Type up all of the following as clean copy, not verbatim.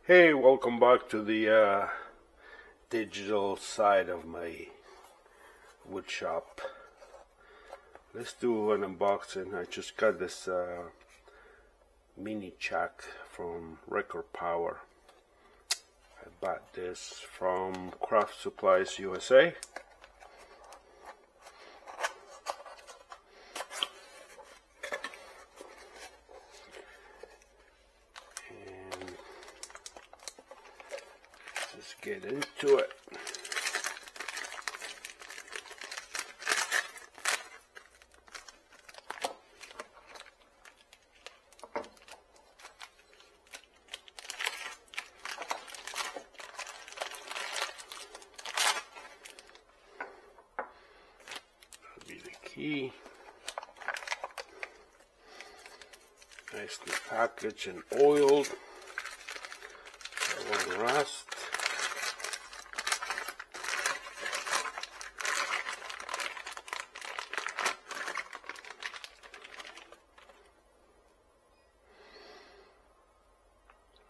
Hey, welcome back to the digital side of my wood shop. Let's do an unboxing. I just got this mini chuck from Record Power. I bought this from Craft Supplies USA. Let's get into it. That'll be the key. Nicely packaged and oiled. It won't rust.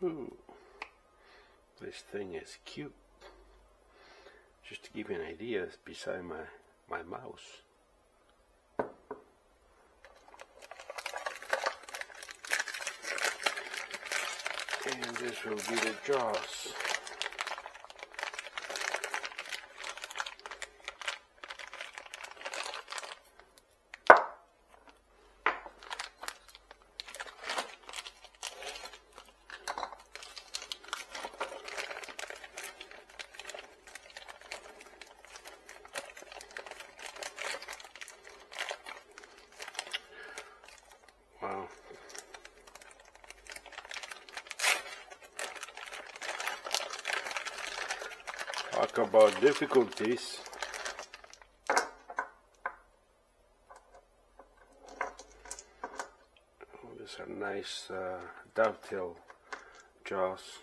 Ooh, this thing is cute. Just to give you an idea, it's beside my mouse. And this will be the jaws. Wow. Talk about difficulties. Oh, these are nice dovetail jaws.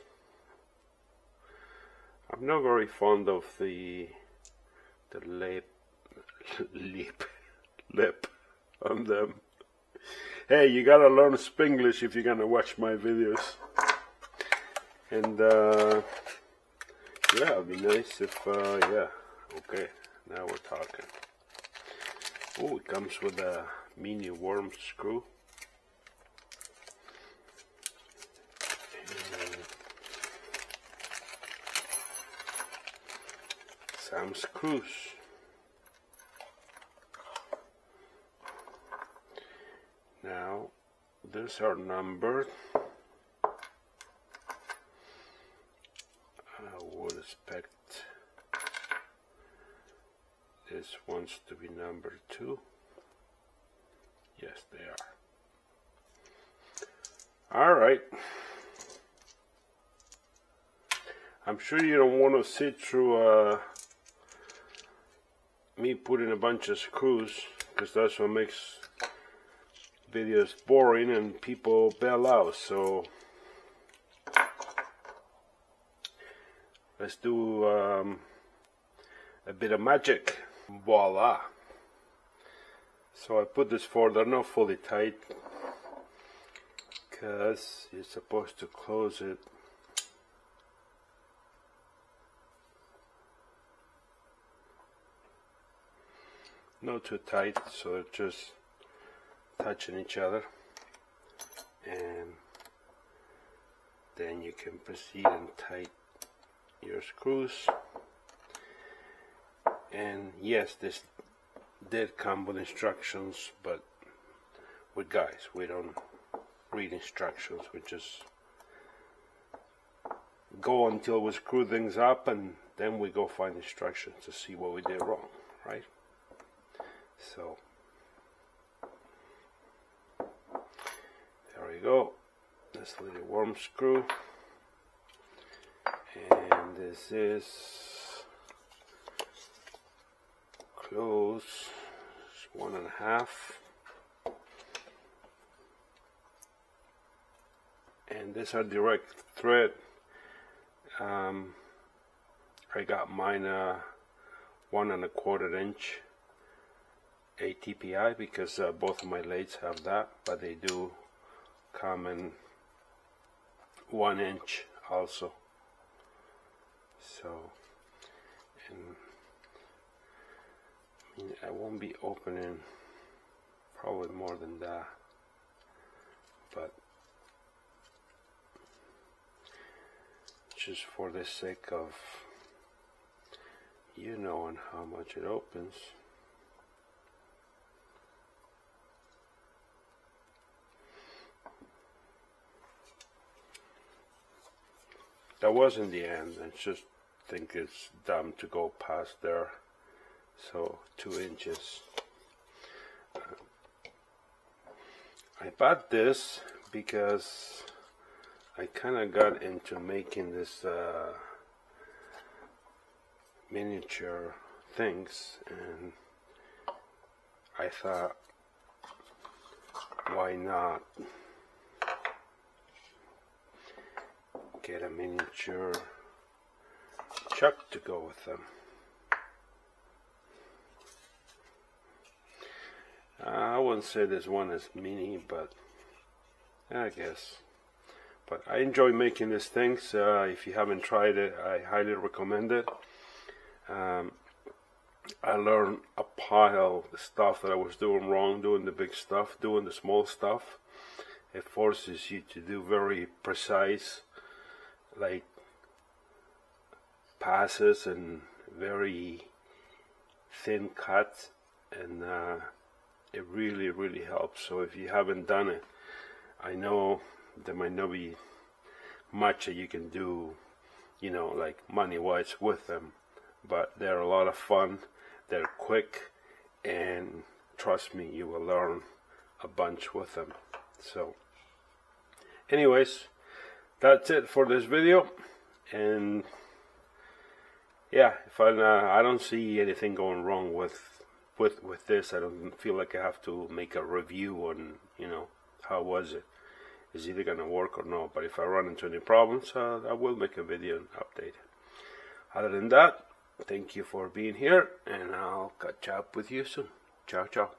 I'm not very fond of the lip on them. Hey, you gotta learn Spanglish if you're gonna watch my videos. And yeah, it'd be nice if yeah, okay, now we're talking. Oh, it comes with a mini worm screw. And some screws. Now, these are numbered. I would expect this one's to be number 2. Yes, they are. Alright. I'm sure you don't want to sit through me putting a bunch of screws, because that's what makes videos boring and people bail out. So let's do a bit of magic. Voila. So I put this forward. They're not fully tight because you're supposed to close it. Not too tight, so it just touching each other, and then you can proceed and tighten your screws. And yes, this did come with instructions, but we're guys, we don't read instructions. We just go until we screw things up, and then we go find instructions to see what we did wrong, right? So there we go. This little worm screw, and this is close. It's 1.5, and these are direct thread. I got mine 1 1/4 inch ATPI because both of my lathes have that, but they do come in 1 inch also. So, and I mean, I won't be opening probably more than that, but just for the sake of you knowing how much it opens. That wasn't the end. I just think it's dumb to go past there. So 2 inches. I bought this because I kind of got into making this miniature things, and I thought, why not get a miniature chuck to go with them. I wouldn't say this one is mini, but I guess. But I enjoy making these things. If you haven't tried it, I highly recommend it. I learned a pile of stuff that I was doing wrong, doing the big stuff, doing the small stuff. It forces you to do very precise, like, passes and very thin cuts, and it really helps. So if you haven't done it, I know there might not be much that you can do, you know, like money-wise with them, but they're a lot of fun. They're quick, and trust me, you will learn a bunch with them. So anyways, that's it for this video. And yeah, if I don't see anything going wrong with this. I don't feel like I have to make a review on, you know, how was it. Is either gonna work or not. But if I run into any problems, I will make a video and update. Other than that, thank you for being here, and I'll catch up with you soon. Ciao, ciao.